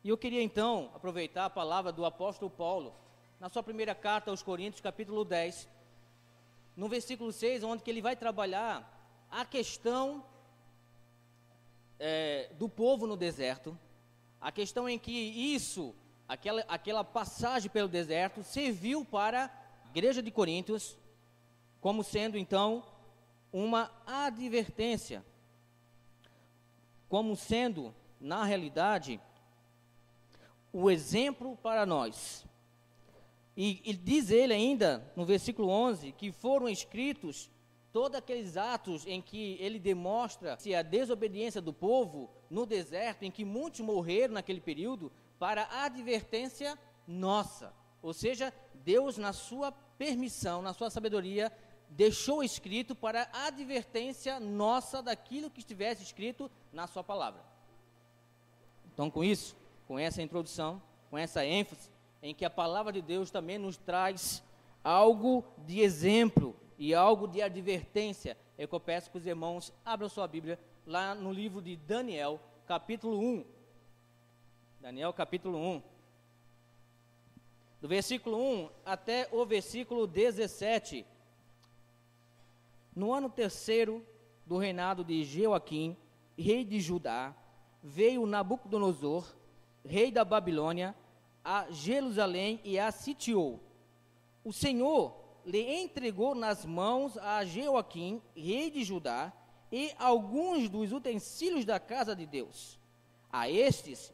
E eu queria então aproveitar a palavra do apóstolo Paulo, na sua primeira carta aos Coríntios, capítulo 10, no versículo 6, onde que ele vai trabalhar a questão do povo no deserto, a questão em que aquela passagem pelo deserto serviu para a igreja de Coríntios, como sendo então uma advertência, como sendo, na realidade, o exemplo para nós. E diz ele ainda, no versículo 11, que foram escritos todos aqueles atos em que ele demonstra a desobediência do povo no deserto, em que muitos morreram naquele período, para a advertência nossa. Ou seja, Deus, na sua permissão, na sua sabedoria, deixou escrito para a advertência nossa daquilo que estivesse escrito na sua palavra. Então, com isso, com essa introdução, com essa ênfase, em que a palavra de Deus também nos traz algo de exemplo e algo de advertência, eu peço que os irmãos abram sua Bíblia lá no livro de Daniel, capítulo 1. Daniel, capítulo 1. Do versículo 1 até o versículo 17. No ano terceiro do reinado de Jeoaquim, rei de Judá, veio Nabucodonosor, rei da Babilônia, a Jerusalém e a sitiou. O Senhor lhe entregou nas mãos a Jeoaquim, rei de Judá, e alguns dos utensílios da casa de Deus. A estes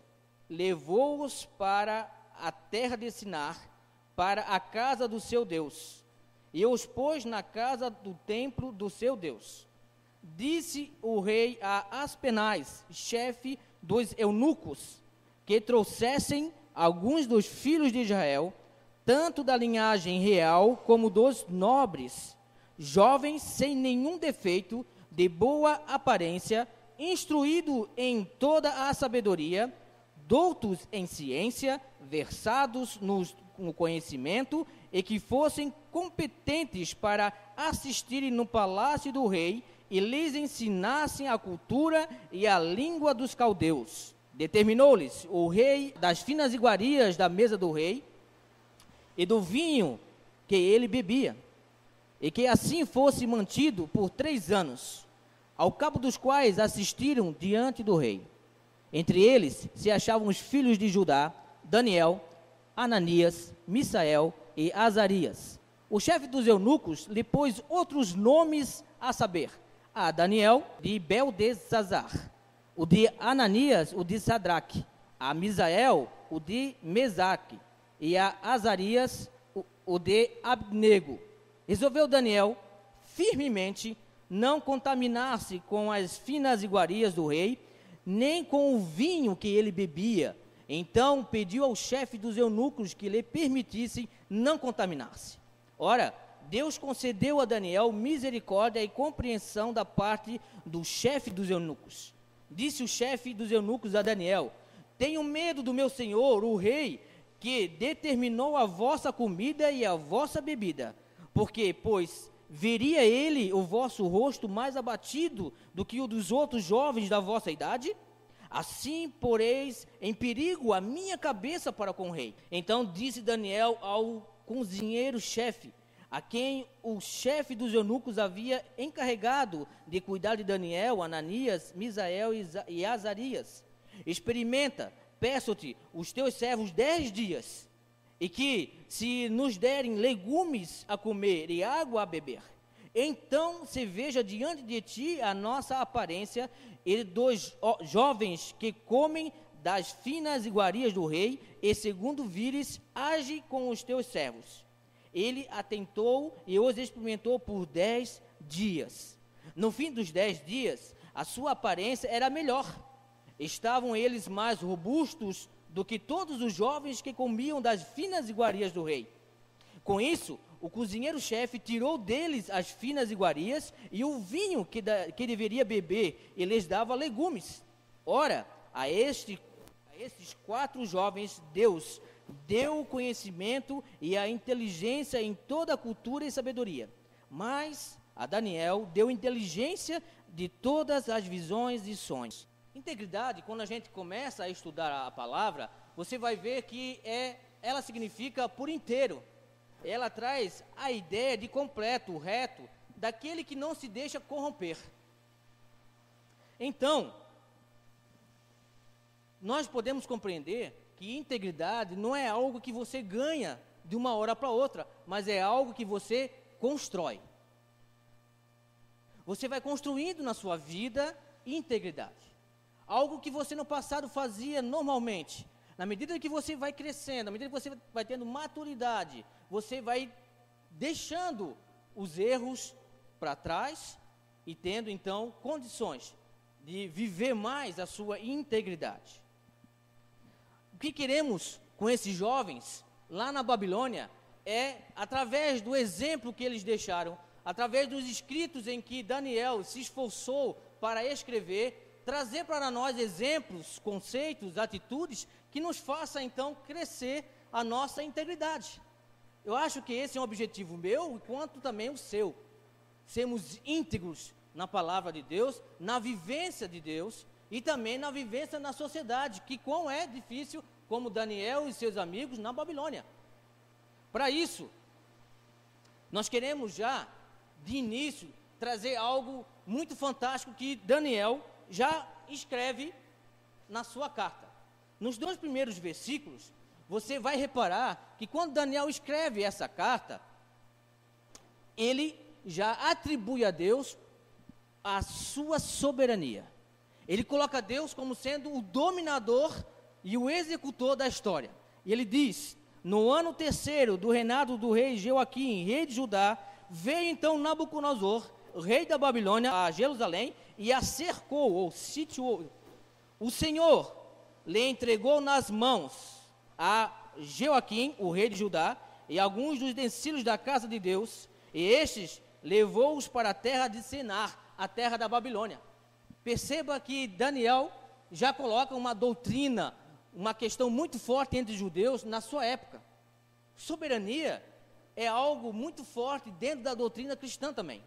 levou-os para a terra de Sinar, para a casa do seu Deus, e os pôs na casa do templo do seu Deus. Disse o rei a Aspenaz, chefe dos eunucos, que trouxessem alguns dos filhos de Israel, tanto da linhagem real como dos nobres, jovens sem nenhum defeito, de boa aparência, instruído em toda a sabedoria, doutos em ciência, versados no conhecimento, e que fossem competentes para assistirem no palácio do rei e lhes ensinassem a cultura e a língua dos caldeus. Determinou-lhes o rei das finas iguarias da mesa do rei e do vinho que ele bebia, e que assim fosse mantido por 3 anos, ao cabo dos quais assistiram diante do rei. Entre eles se achavam os filhos de Judá, Daniel, Ananias, Misael e Azarias. O chefe dos eunucos lhe pôs outros nomes, a saber, a Daniel, de Beltesazar, o de Ananias, o de Sadraque, a Misael, o de Mesaque, e a Azarias, o de Abnego. Resolveu Daniel firmemente não contaminar-se com as finas iguarias do rei, nem com o vinho que ele bebia. Então pediu ao chefe dos eunucos que lhe permitissem não contaminar-se. Ora, Deus concedeu a Daniel misericórdia e compreensão da parte do chefe dos eunucos. Disse o chefe dos eunucos a Daniel: tenho medo do meu senhor, o rei, que determinou a vossa comida e a vossa bebida, porque, pois, veria ele o vosso rosto mais abatido do que o dos outros jovens da vossa idade? Assim poreis em perigo a minha cabeça para com o rei. Então disse Daniel ao cozinheiro-chefe, a quem o chefe dos eunucos havia encarregado de cuidar de Daniel, Ananias, Misael e Azarias: experimenta, peço-te, os teus servos 10 dias, e que, se nos derem legumes a comer e água a beber, então se veja diante de ti a nossa aparência, e dos jovens que comem das finas iguarias do rei, e segundo vires, age com os teus servos. Ele atentou e os experimentou por 10 dias. No fim dos 10 dias, a sua aparência era melhor. Estavam eles mais robustos do que todos os jovens que comiam das finas iguarias do rei. Com isso, o cozinheiro-chefe tirou deles as finas iguarias e o vinho que deveria beber, e lhes dava legumes. Ora, a estes 4 jovens, Deus deu o conhecimento e a inteligência em toda a cultura e sabedoria. Mas a Daniel deu inteligência de todas as visões e sonhos. Integridade, quando a gente começa a estudar a palavra, você vai ver que ela significa por inteiro. Ela traz a ideia de completo, reto, daquele que não se deixa corromper. Então, nós podemos compreender que integridade não é algo que você ganha de uma hora para outra, mas é algo que você constrói. Você vai construindo na sua vida integridade. Algo que você no passado fazia normalmente. Na medida que você vai crescendo, na medida que você vai tendo maturidade, você vai deixando os erros para trás e tendo então condições de viver mais a sua integridade. O que queremos com esses jovens lá na Babilônia é, através do exemplo que eles deixaram, através dos escritos em que Daniel se esforçou para escrever, trazer para nós exemplos, conceitos, atitudes que nos faça então crescer a nossa integridade. Eu acho que esse é um objetivo meu, quanto também o seu. Sermos íntegros na palavra de Deus, na vivência de Deus e também na vivência na sociedade, que quão é difícil, como Daniel e seus amigos na Babilônia. Para isso, nós queremos já, de início, trazer algo muito fantástico que Daniel já escreve na sua carta. Nos 2 primeiros versículos, você vai reparar que quando Daniel escreve essa carta, ele já atribui a Deus a sua soberania. Ele coloca Deus como sendo o dominador e o executor da história. E ele diz: no ano 3º do reinado do rei Jeoaquim, rei de Judá, veio então Nabucodonosor, rei da Babilônia, a Jerusalém, e a cercou, ou sitiou. O Senhor lhe entregou nas mãos a Jeoaquim, o rei de Judá, e alguns dos utensílios da casa de Deus, e estes levou-os para a terra de Senar, a terra da Babilônia. Perceba que Daniel já coloca uma doutrina, uma questão muito forte entre os judeus na sua época. Soberania é algo muito forte dentro da doutrina cristã também,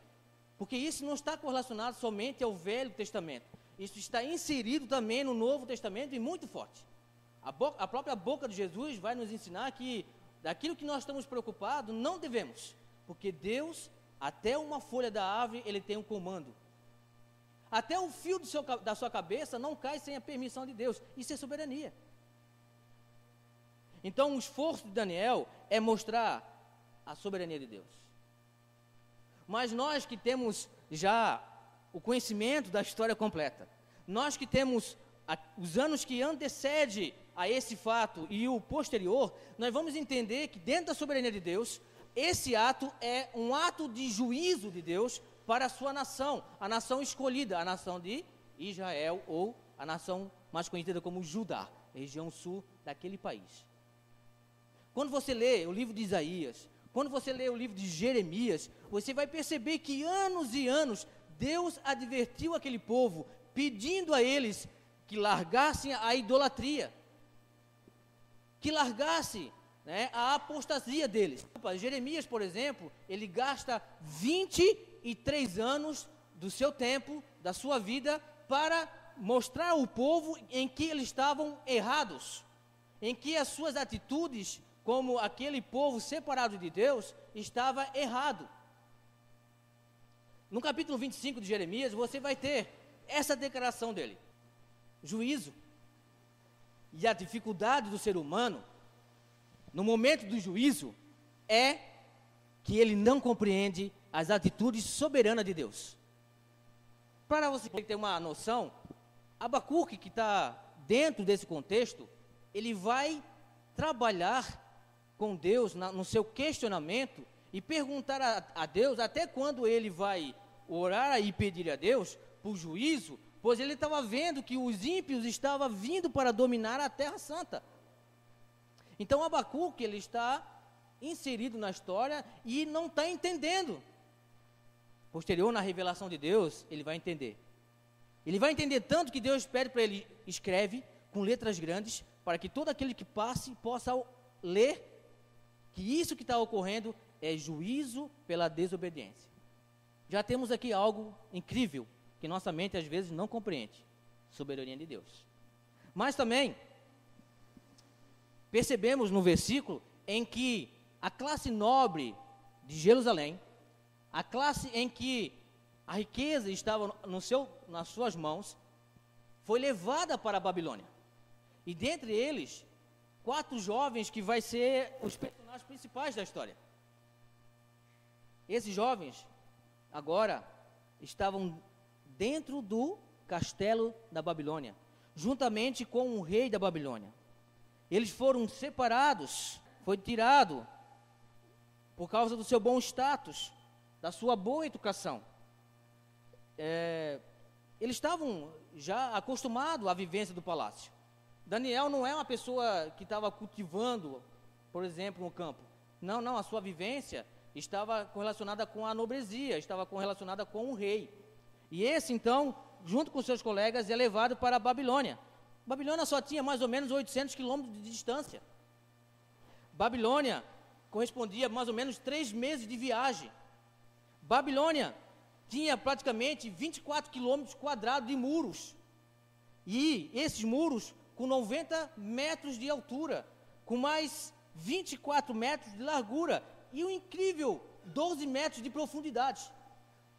porque isso não está correlacionado somente ao Velho Testamento, isso está inserido também no Novo Testamento e muito forte. A própria boca de Jesus vai nos ensinar que daquilo que nós estamos preocupados, não devemos, porque Deus, até uma folha da árvore, Ele tem um comando. Até o fio da sua cabeça não cai sem a permissão de Deus. Isso é soberania. Então, o esforço de Daniel é mostrar a soberania de Deus. Mas nós que temos já o conhecimento da história completa, nós que temos os anos que antecedem a esse fato e o posterior, nós vamos entender que dentro da soberania de Deus, esse ato é um ato de juízo de Deus para a sua nação, a nação escolhida, a nação de Israel, ou a nação mais conhecida como Judá, região sul daquele país. Quando você lê o livro de Isaías, quando você lê o livro de Jeremias, você vai perceber que anos e anos Deus advertiu aquele povo, pedindo a eles que largassem a idolatria, que largassem a apostasia deles. Jeremias, por exemplo, ele gasta 23 anos do seu tempo, da sua vida, para mostrar ao povo em que eles estavam errados, em que as suas atitudes, como aquele povo separado de Deus, estava errado. No capítulo 25 de Jeremias, você vai ter essa declaração dele: juízo. E a dificuldade do ser humano, no momento do juízo, é que ele não compreende as atitudes soberanas de Deus. Para você ter uma noção, Abacuque, que está dentro desse contexto, ele vai trabalhar com Deus no seu questionamento e perguntar a Deus até quando ele vai orar e pedir a Deus por juízo, pois ele estava vendo que os ímpios estavam vindo para dominar a Terra Santa. Então Abacuque, ele está inserido na história e não está entendendo. Posterior, na revelação de Deus, ele vai entender. Ele vai entender tanto que Deus pede para ele: escreve com letras grandes, para que todo aquele que passe possa ler que isso que está ocorrendo é juízo pela desobediência. Já temos aqui algo incrível, que nossa mente às vezes não compreende. soberania de Deus. Mas também percebemos no versículo em que a classe nobre de Jerusalém, a classe em que a riqueza estava nas suas mãos, foi levada para a Babilônia. E dentre eles, 4 jovens que vai ser os personagens principais da história. Esses jovens agora estavam dentro do castelo da Babilônia, juntamente com o rei da Babilônia. Eles foram separados, foi tirado por causa do seu bom status, da sua boa educação. Eles estavam já acostumados à vivência do palácio. Daniel não é uma pessoa que estava cultivando, por exemplo, no campo. Não, a sua vivência estava correlacionada com a nobresia, estava correlacionada com o rei. E esse, então, junto com seus colegas, é levado para a Babilônia. Babilônia só tinha mais ou menos 800 quilômetros de distância. Babilônia correspondia a mais ou menos 3 meses de viagem. Babilônia tinha praticamente 24 quilômetros quadrados de muros. E esses muros com 90 metros de altura, com mais 24 metros de largura e um incrível 12 metros de profundidade.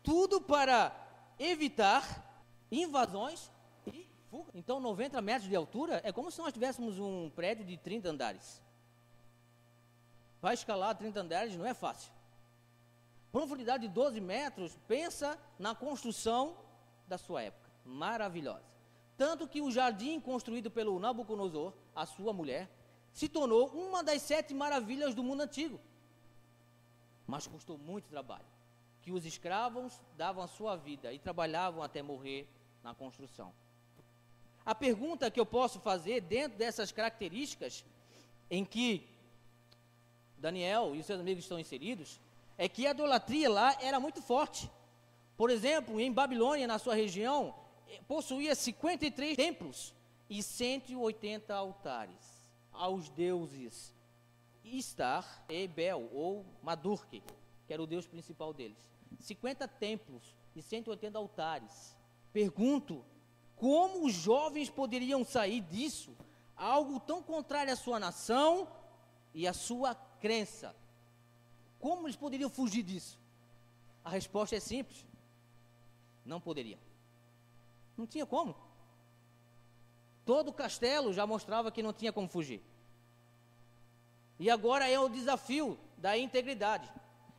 Tudo para evitar invasões e fuga. Então, 90 metros de altura é como se nós tivéssemos um prédio de 30 andares. Para escalar 30 andares não é fácil. Profundidade de 12 metros, pensa na construção da sua época, maravilhosa. Tanto que o jardim construído pelo Nabucodonosor, a sua mulher, se tornou uma das 7 maravilhas do mundo antigo. Mas custou muito trabalho, que os escravos davam a sua vida e trabalhavam até morrer na construção. A pergunta que eu posso fazer dentro dessas características em que Daniel e os seus amigos estão inseridos, é que a idolatria lá era muito forte. Por exemplo, em Babilônia, na sua região, possuía 53 templos e 180 altares aos deuses Istar e Bel, ou Marduk, que era o deus principal deles. 50 templos e 180 altares. Pergunto, como os jovens poderiam sair disso? Algo tão contrário à sua nação e à sua crença. Como eles poderiam fugir disso? A resposta é simples. Não poderiam. Não tinha como. Todo o castelo já mostrava que não tinha como fugir. E agora é o desafio da integridade.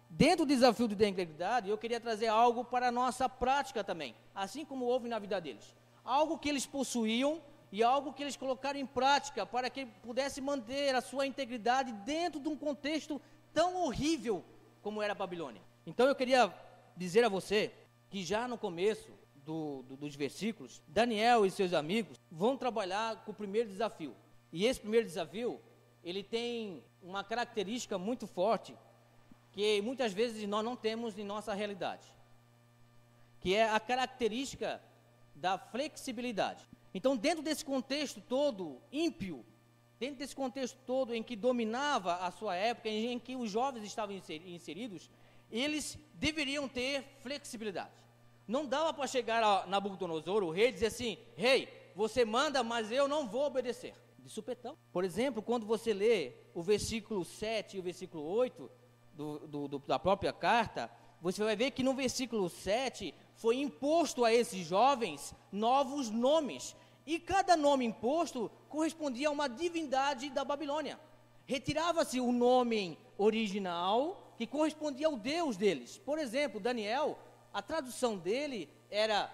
Dentro do desafio da integridade, eu queria trazer algo para a nossa prática também, assim como houve na vida deles. Algo que eles possuíam e algo que eles colocaram em prática para que pudesse manter a sua integridade dentro de um contexto tão horrível como era a Babilônia. Então eu queria dizer a você que já no começo dos versículos, Daniel e seus amigos vão trabalhar com o primeiro desafio. E esse primeiro desafio, ele tem uma característica muito forte, que muitas vezes nós não temos em nossa realidade, que é a característica da flexibilidade. Então, dentro desse contexto todo ímpio, dentro desse contexto todo em que dominava a sua época, em que os jovens estavam inseridos, eles deveriam ter flexibilidade. Não dava para chegar a Nabucodonosor, o rei, e dizer assim: rei, você manda, mas eu não vou obedecer. De supetão. Por exemplo, quando você lê o versículo 7 e o versículo 8 da própria carta, você vai ver que no versículo 7 foi imposto a esses jovens novos nomes. E cada nome imposto correspondia a uma divindade da Babilônia. Retirava-se o nome original, que correspondia ao Deus deles. Por exemplo, Daniel, a tradução dele era: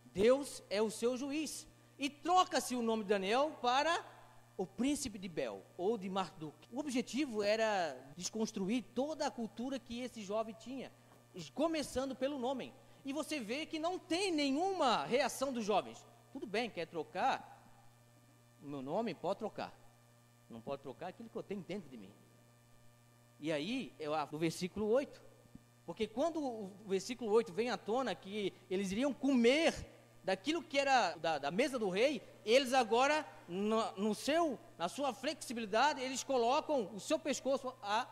Deus é o seu juiz. E troca-se o nome de Daniel para o príncipe de Bel, ou de Marduk. O objetivo era desconstruir toda a cultura que esse jovem tinha, começando pelo nome. E você vê que não tem nenhuma reação dos jovens. Tudo bem, quer trocar o meu nome? Pode trocar. Não pode trocar aquilo que eu tenho dentro de mim. E aí, no versículo 8, porque quando o versículo 8 vem à tona que eles iriam comer daquilo que era da mesa do rei, eles agora, na sua flexibilidade, eles colocam o seu pescoço à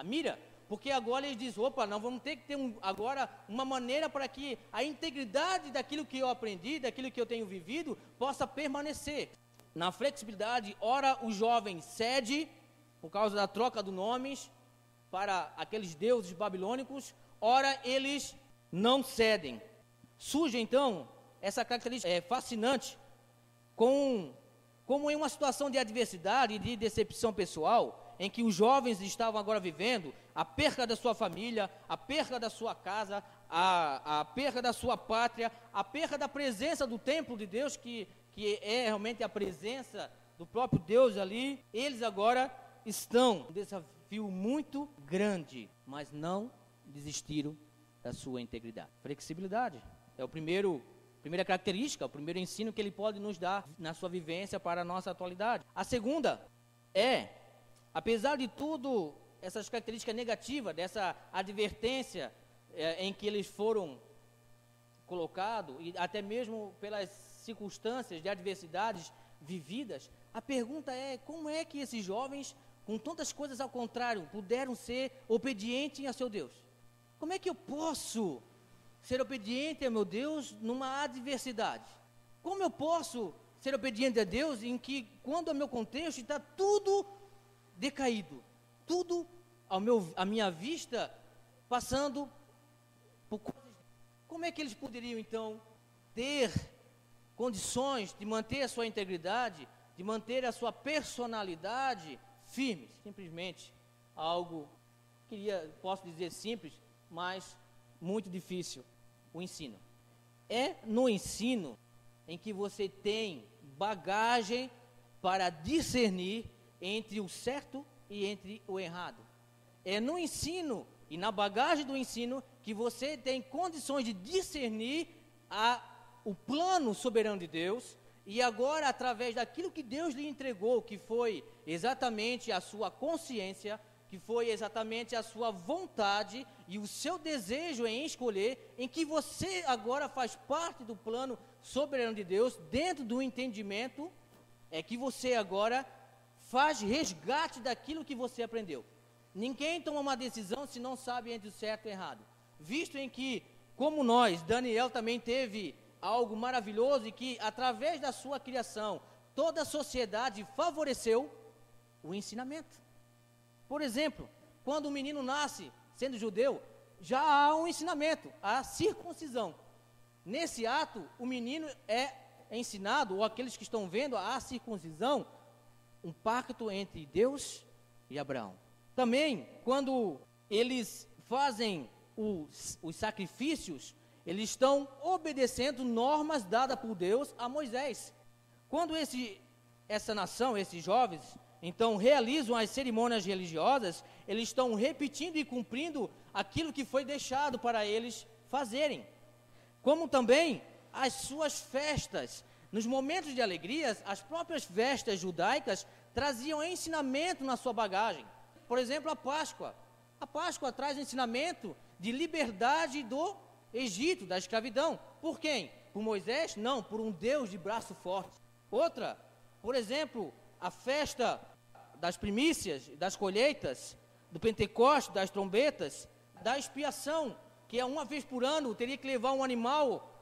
mira, porque agora eles dizem, opa, nós vamos ter que ter agora uma maneira para que a integridade daquilo que eu aprendi, daquilo que eu tenho vivido, possa permanecer. Na flexibilidade, ora o jovem cede, por causa da troca de nomes, para aqueles deuses babilônicos, ora eles não cedem. Surge então essa característica fascinante, como em uma situação de adversidade e de decepção pessoal, em que os jovens estavam agora vivendo a perca da sua família, a perca da sua casa, a perca da sua pátria, a perca da presença do templo de Deus, que é realmente a presença do próprio Deus ali. Eles agora estão um desafio muito grande, mas não desistiram da sua integridade. Flexibilidade é primeira característica, o primeiro ensino que ele pode nos dar na sua vivência para a nossa atualidade. A segunda é, apesar de tudo, essas características negativas, dessa advertência em que eles foram colocados, e até mesmo pelas circunstâncias de adversidades vividas, a pergunta é, como é que esses jovens, com tantas coisas ao contrário, puderam ser obedientes a seu Deus? Como é que eu posso ser obediente a meu Deus numa adversidade? Como eu posso ser obediente a Deus em que, quando o meu contexto está tudo decaído, tudo à minha vista passando por coisas? Como é que eles poderiam então ter condições de manter a sua integridade, de manter a sua personalidade firme? Simplesmente algo, posso dizer simples, mas muito difícil: o ensino. É no ensino em que você tem bagagem para discernir entre o certo e entre o errado. É no ensino e na bagagem do ensino que você tem condições de discernir o plano soberano de Deus, e agora, através daquilo que Deus lhe entregou, que foi exatamente a sua consciência, que foi exatamente a sua vontade e o seu desejo em escolher, em que você agora faz parte do plano soberano de Deus, dentro do entendimento, é que você agora faz resgate daquilo que você aprendeu. Ninguém toma uma decisão se não sabe entre o certo e o errado. Visto em que, como nós, Daniel também teve algo maravilhoso, e que através da sua criação, toda a sociedade favoreceu o ensinamento. Por exemplo, quando o menino nasce, sendo judeu, já há um ensinamento, a circuncisão. Nesse ato, o menino é ensinado, ou aqueles que estão vendo a circuncisão, um pacto entre Deus e Abraão. Também, quando eles fazem os sacrifícios, eles estão obedecendo normas dadas por Deus a Moisés. Quando essa nação, esses jovens, então realizam as cerimônias religiosas, eles estão repetindo e cumprindo aquilo que foi deixado para eles fazerem. Como também as suas festas. Nos momentos de alegrias, as próprias festas judaicas traziam ensinamento na sua bagagem. Por exemplo, a Páscoa. A Páscoa traz ensinamento de liberdade do Egito, da escravidão. Por quem? Por Moisés? Não, por um Deus de braço forte. Outra, por exemplo, a festa das primícias, das colheitas, do Pentecostes, das trombetas, da expiação, que é uma vez por ano, teria que levar um animal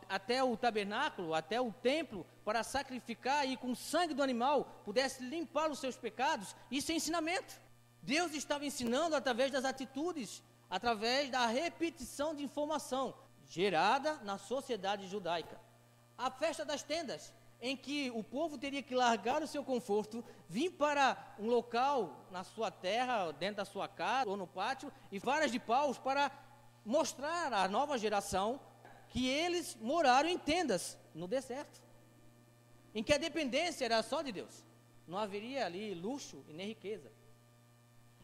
até o tabernáculo, até o templo, para sacrificar e com o sangue do animal pudesse limpar os seus pecados. Isso é ensinamento. Deus estava ensinando através das atitudes, através da repetição de informação gerada na sociedade judaica. A festa das tendas, em que o povo teria que largar o seu conforto, vir para um local na sua terra, dentro da sua casa ou no pátio, e varas de paus para mostrar à nova geração que eles moraram em tendas no deserto, em que a dependência era só de Deus, não haveria ali luxo e nem riqueza.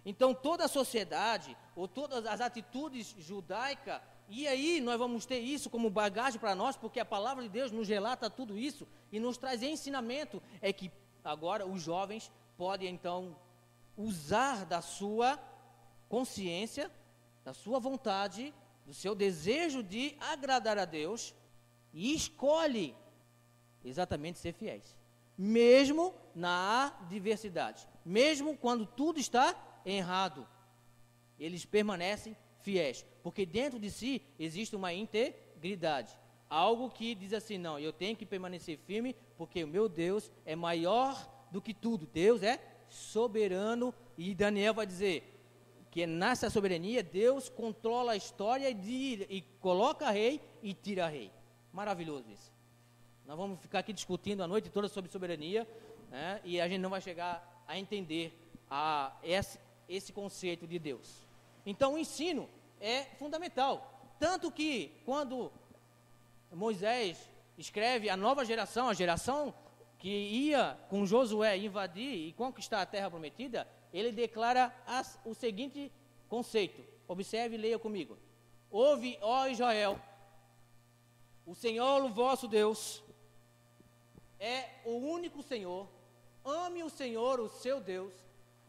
Então toda a sociedade, ou todas as atitudes judaicas, e aí nós vamos ter isso como bagagem para nós, porque a palavra de Deus nos relata tudo isso e nos traz ensinamento, é que agora os jovens podem então usar da sua consciência, da sua vontade, do seu desejo de agradar a Deus, e escolhe exatamente ser fiéis, mesmo na adversidade, mesmo quando tudo está errado. eles permanecem fiéis, porque dentro de si existe uma integridade, algo que diz assim, não, eu tenho que permanecer firme, porque o meu Deus é maior do que tudo, Deus é soberano, e Daniel vai dizer que nessa soberania Deus controla a história e coloca rei e tira rei. Maravilhoso isso. Nós vamos ficar aqui discutindo a noite toda sobre soberania, né, e a gente não vai chegar a entender esse conceito de Deus. Então o ensino é fundamental, tanto que quando Moisés escreve a nova geração, a geração que ia com Josué invadir e conquistar a terra prometida, ele declara o seguinte conceito, observe e leia comigo: ouve, ó Israel, o Senhor, o vosso Deus, é o único Senhor, ame o Senhor, o seu Deus,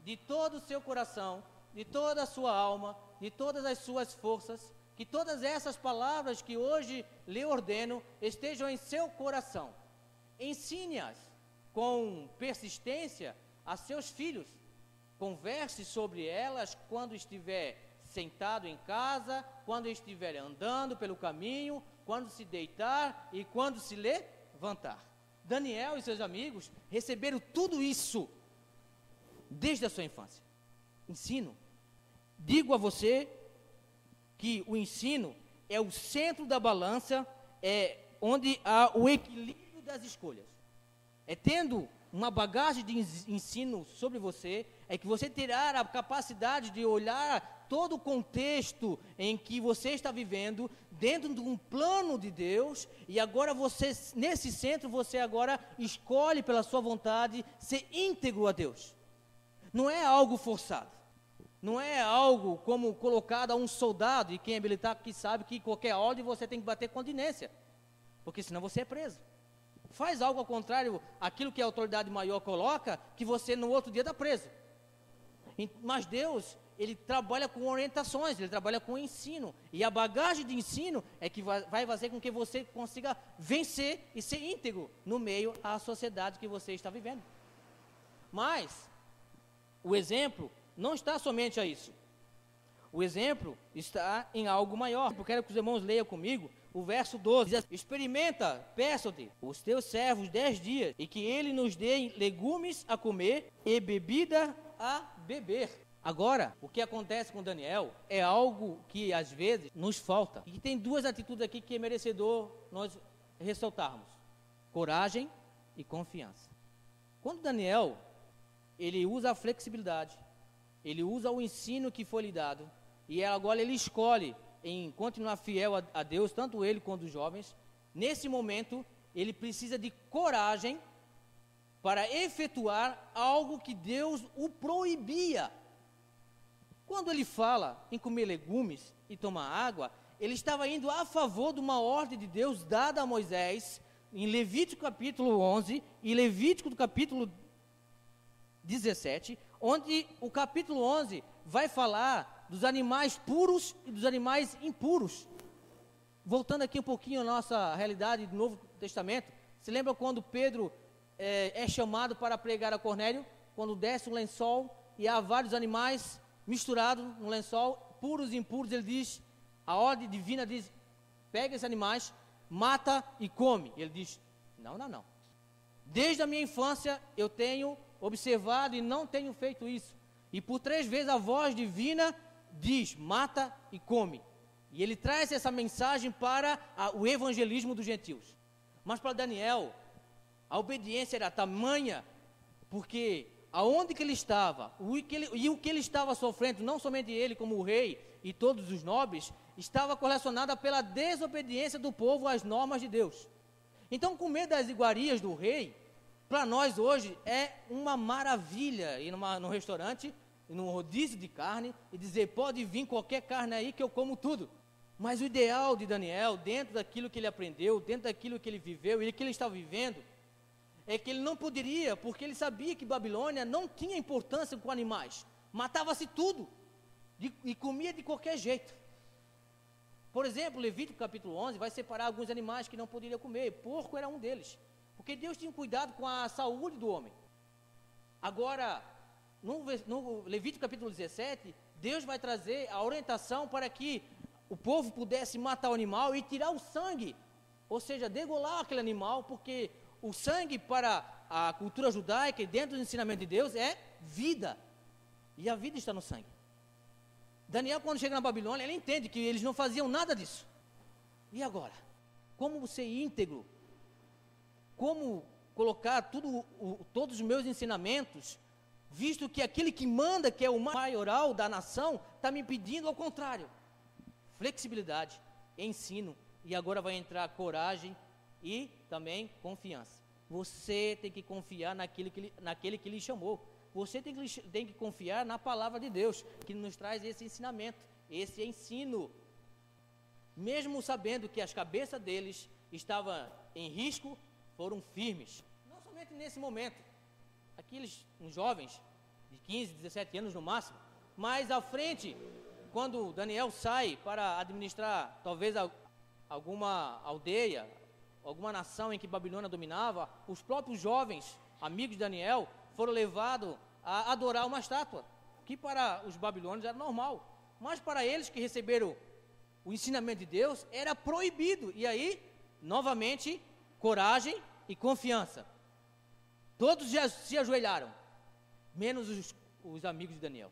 de todo o seu coração, de toda a sua alma, de todas as suas forças, que todas essas palavras que hoje lhe ordeno estejam em seu coração. Ensine-as com persistência a seus filhos. Converse sobre elas quando estiver sentado em casa, quando estiver andando pelo caminho, quando se deitar e quando se levantar. Daniel e seus amigos receberam tudo isso desde a sua infância. Ensino. Digo a você que o ensino é o centro da balança, é onde há o equilíbrio das escolhas. É tendo uma bagagem de ensino sobre você, é que você terá a capacidade de olhar todo o contexto em que você está vivendo, dentro de um plano de Deus, e agora você, nesse centro, você agora escolhe pela sua vontade ser íntegro a Deus. Não é algo forçado. Não é algo como colocado a um soldado, e quem é militar aqui sabe que qualquer ordem você tem que bater continência, porque senão você é preso. Faz algo ao contrário, aquilo que a autoridade maior coloca, que você no outro dia está preso. Mas Deus, Ele trabalha com orientações, Ele trabalha com ensino, e a bagagem de ensino é que vai fazer com que você consiga vencer e ser íntegro no meio à sociedade que você está vivendo. Mas o exemplo não está somente a isso. O exemplo está em algo maior. Eu quero que os irmãos leiam comigo o verso 12. Diz assim: experimenta, peço-te, os teus servos 10 dias, e que ele nos dê legumes a comer e bebida a beber. Agora, o que acontece com Daniel é algo que às vezes nos falta. E tem duas atitudes aqui que é merecedor nós ressaltarmos: coragem e confiança. Quando Daniel, ele usa a flexibilidade, ele usa o ensino que foi lhe dado, e agora ele escolhe em continuar fiel a Deus, tanto ele quanto os jovens. Nesse momento, ele precisa de coragem para efetuar algo que Deus o proibia. Quando ele fala em comer legumes e tomar água, ele estava indo a favor de uma ordem de Deus dada a Moisés, em Levítico capítulo 11 e Levítico do capítulo 17, onde o capítulo 11 vai falar dos animais puros e dos animais impuros. Voltando aqui um pouquinho à nossa realidade do Novo Testamento, se lembra quando Pedro é chamado para pregar a Cornélio, quando desce um lençol e há vários animais misturados no lençol, puros e impuros, ele diz, a ordem divina diz, pega esses animais, mata e come. Ele diz, não. Desde a minha infância eu tenho observado e não tenho feito isso. E por 3 vezes a voz divina diz, mata e come. E ele traz essa mensagem para o evangelismo dos gentios. Mas para Daniel, a obediência era tamanha, porque aonde que ele estava, o que ele estava sofrendo, não somente ele como o rei e todos os nobres, estava correlacionada pela desobediência do povo às normas de Deus. Então, comer das iguarias do rei, para nós hoje, é uma maravilha ir no restaurante, num rodízio de carne, e dizer, pode vir qualquer carne aí que eu como tudo. Mas o ideal de Daniel, dentro daquilo que ele aprendeu, dentro daquilo que ele viveu e que ele estava vivendo, é que ele não poderia, porque ele sabia que Babilônia não tinha importância com animais. Matava-se tudo e comia de qualquer jeito. Por exemplo, Levítico capítulo 11 vai separar alguns animais que não poderia comer. Porco era um deles, porque Deus tinha cuidado com a saúde do homem. Agora, no Levítico capítulo 17, Deus vai trazer a orientação para que o povo pudesse matar o animal e tirar o sangue, ou seja, degolar aquele animal, porque o sangue para a cultura judaica e dentro do ensinamento de Deus é vida, e a vida está no sangue. Daniel, quando chega na Babilônia, ele entende que eles não faziam nada disso. E agora? Como ser íntegro? Como colocar todos os meus ensinamentos, visto que aquele que manda, que é o maioral da nação, está me pedindo ao contrário? Flexibilidade, ensino, e agora vai entrar coragem e também confiança. Você tem que confiar naquele que lhe chamou. Você tem que confiar na palavra de Deus, que nos traz esse ensinamento, esse ensino. Mesmo sabendo que as cabeças deles estavam em risco, foram firmes. Não somente nesse momento, aqueles jovens de 15, 17 anos no máximo, mas à frente, quando Daniel sai para administrar talvez alguma aldeia, alguma nação em que Babilônia dominava, os próprios jovens, amigos de Daniel, foram levados a adorar uma estátua, que para os babilônios era normal, mas para eles que receberam o ensinamento de Deus, era proibido. E aí, novamente, coragem e confiança. Todos já se ajoelharam, menos os amigos de Daniel.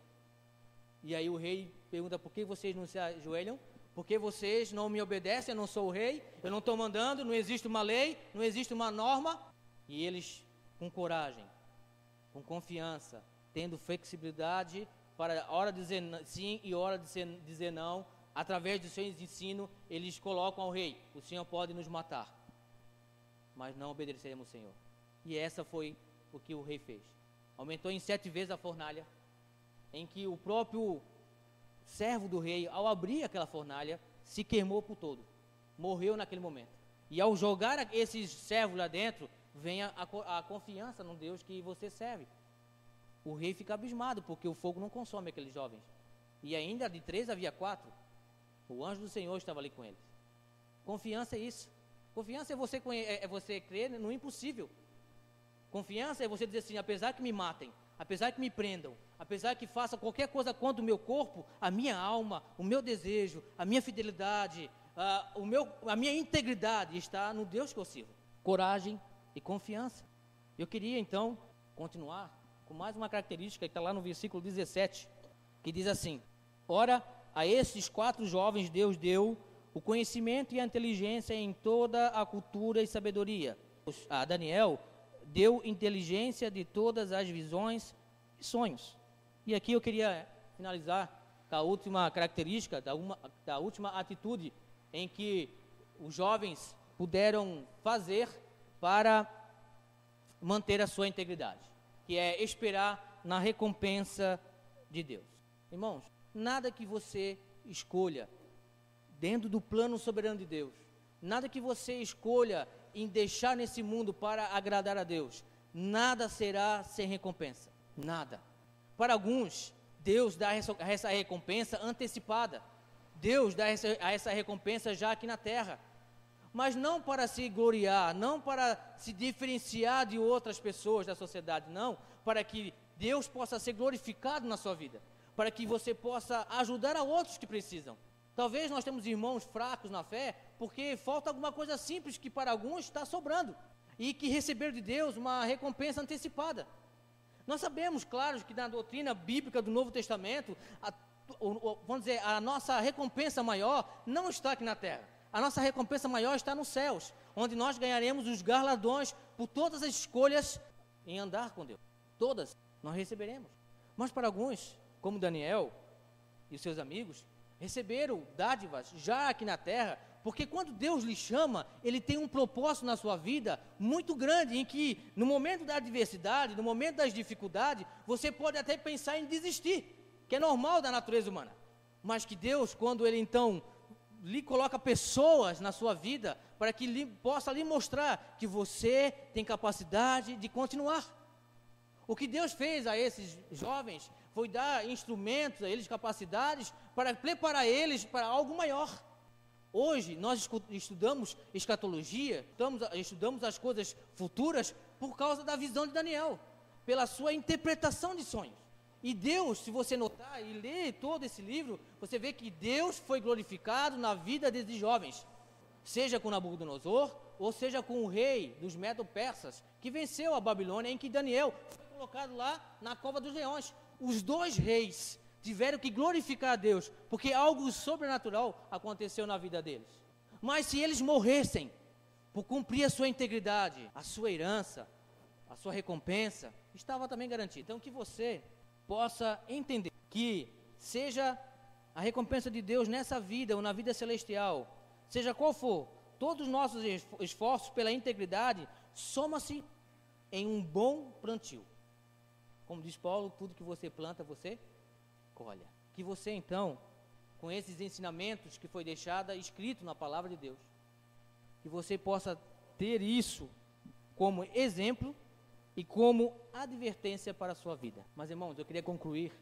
E aí o rei pergunta: por que vocês não se ajoelham? Porque vocês não me obedecem, eu não sou o rei, eu não estou mandando, não existe uma lei, não existe uma norma. E eles, com coragem, com confiança, tendo flexibilidade para a hora de dizer sim e hora de dizer não, através dos seus ensinos, eles colocam ao rei: o Senhor pode nos matar, mas não obedeceremos ao Senhor. E essa foi o que o rei fez. Aumentou em 7 vezes a fornalha, em que o próprio servo do rei, ao abrir aquela fornalha, se queimou por todo, morreu naquele momento. E ao jogar esses servos lá dentro, vem a confiança no Deus que você serve. O rei fica abismado, porque o fogo não consome aqueles jovens. E ainda de 3 havia 4. O anjo do Senhor estava ali com eles. Confiança é isso. Confiança é você crer no impossível. Confiança é você dizer assim: apesar que me matem, apesar que me prendam, apesar que façam qualquer coisa contra o meu corpo, a minha alma, o meu desejo, a minha fidelidade, a minha integridade está no Deus que eu sirvo. Coragem e confiança. Eu queria então continuar com mais uma característica que está lá no versículo 17, que diz assim: ora, a esses 4 jovens Deus deu o conhecimento e a inteligência em toda a cultura e sabedoria. A Daniel deu inteligência de todas as visões e sonhos. E aqui eu queria finalizar com a última característica, da última atitude em que os jovens puderam fazer para manter a sua integridade, que é esperar na recompensa de Deus. Irmãos, nada que você escolha dentro do plano soberano de Deus, nada que você escolha em deixar nesse mundo para agradar a Deus, nada será sem recompensa, nada. Para alguns, Deus dá essa recompensa antecipada, Deus dá essa recompensa já aqui na terra, mas não para se gloriar, não para se diferenciar de outras pessoas da sociedade, não, para que Deus possa ser glorificado na sua vida, para que você possa ajudar a outros que precisam. Talvez nós temos irmãos fracos na fé, porque falta alguma coisa simples que para alguns está sobrando, e que receberam de Deus uma recompensa antecipada. Nós sabemos, claro, que na doutrina bíblica do Novo Testamento, vamos dizer, a nossa recompensa maior não está aqui na terra. A nossa recompensa maior está nos céus, onde nós ganharemos os galardões por todas as escolhas em andar com Deus. Todas nós receberemos. Mas para alguns, como Daniel e os seus amigos, receberam dádivas já aqui na terra, porque quando Deus lhe chama, Ele tem um propósito na sua vida muito grande, em que no momento da adversidade, no momento das dificuldades, você pode até pensar em desistir, que é normal da natureza humana, mas que Deus, quando Ele então lhe coloca pessoas na sua vida, para que possa lhe mostrar que você tem capacidade de continuar. O que Deus fez a esses jovens foi dar instrumentos a eles, capacidades, para preparar eles para algo maior. Hoje, nós estudamos escatologia, estudamos as coisas futuras por causa da visão de Daniel, pela sua interpretação de sonhos. E Deus, se você notar e ler todo esse livro, você vê que Deus foi glorificado na vida desses jovens, seja com Nabucodonosor, ou seja com o rei dos Medo-Persas, que venceu a Babilônia, em que Daniel foi colocado lá na cova dos leões. Os dois reis tiveram que glorificar a Deus, porque algo sobrenatural aconteceu na vida deles. Mas se eles morressem por cumprir a sua integridade, a sua herança, a sua recompensa, estava também garantida. Então que você possa entender que seja a recompensa de Deus nessa vida ou na vida celestial, seja qual for, todos os nossos esforços pela integridade soma-se em um bom plantio. Como diz Paulo, tudo que você planta, você colha. Que você então, com esses ensinamentos que foi deixado escrito na palavra de Deus, que você possa ter isso como exemplo e como advertência para a sua vida. Mas, irmãos, eu queria concluir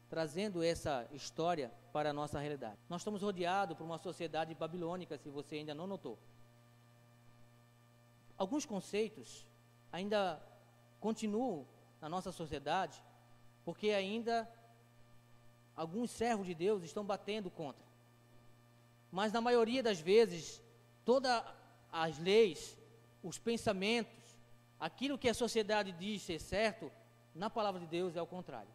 trazendo essa história para a nossa realidade. Nós estamos rodeados por uma sociedade babilônica, se você ainda não notou. Alguns conceitos ainda continuam na nossa sociedade, porque ainda alguns servos de Deus estão batendo contra. Mas na maioria das vezes, todas as leis, os pensamentos, aquilo que a sociedade diz ser certo, na palavra de Deus é o contrário.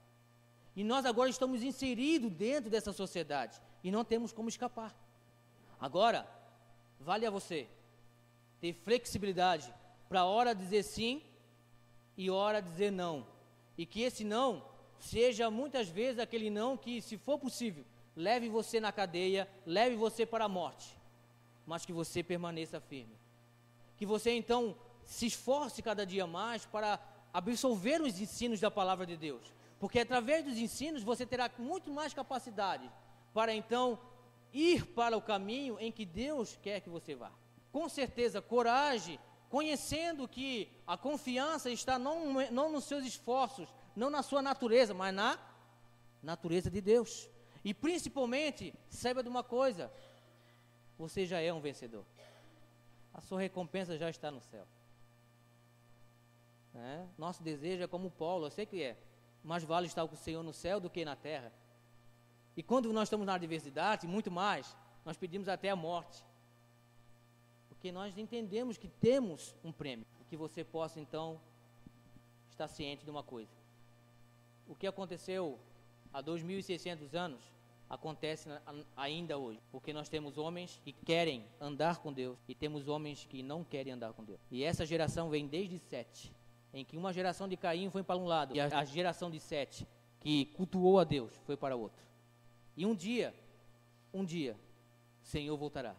E nós agora estamos inseridos dentro dessa sociedade e não temos como escapar. Agora, vale a você ter flexibilidade para hora dizer sim e hora dizer não. E que esse não seja muitas vezes aquele não que, se for possível, leve você na cadeia, leve você para a morte, mas que você permaneça firme. Que você então se esforce cada dia mais para absorver os ensinos da palavra de Deus, porque através dos ensinos você terá muito mais capacidade para então ir para o caminho em que Deus quer que você vá. Com certeza, coragem, conhecendo que a confiança está não nos seus esforços, não na sua natureza, mas na natureza de Deus. E principalmente, saiba de uma coisa, você já é um vencedor. A sua recompensa já está no céu. Nosso desejo é como Paulo, eu sei que é, mais vale estar com o Senhor no céu do que na terra. E quando nós estamos na adversidade, muito mais, nós pedimos até a morte, porque nós entendemos que temos um prêmio, e que você possa então estar ciente de uma coisa: o que aconteceu há 2.600 anos, acontece ainda hoje, porque nós temos homens que querem andar com Deus, e temos homens que não querem andar com Deus, e essa geração vem desde Sete, em que uma geração de Caim foi para um lado, e a geração de Sete, que cultuou a Deus, foi para o outro. E um dia, o Senhor voltará.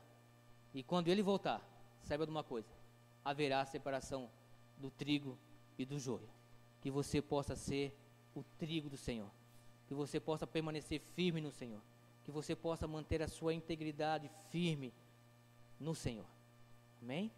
E quando Ele voltar, saiba de uma coisa: haverá separação do trigo e do joio. Que você possa ser o trigo do Senhor. Que você possa permanecer firme no Senhor. Que você possa manter a sua integridade firme no Senhor. Amém?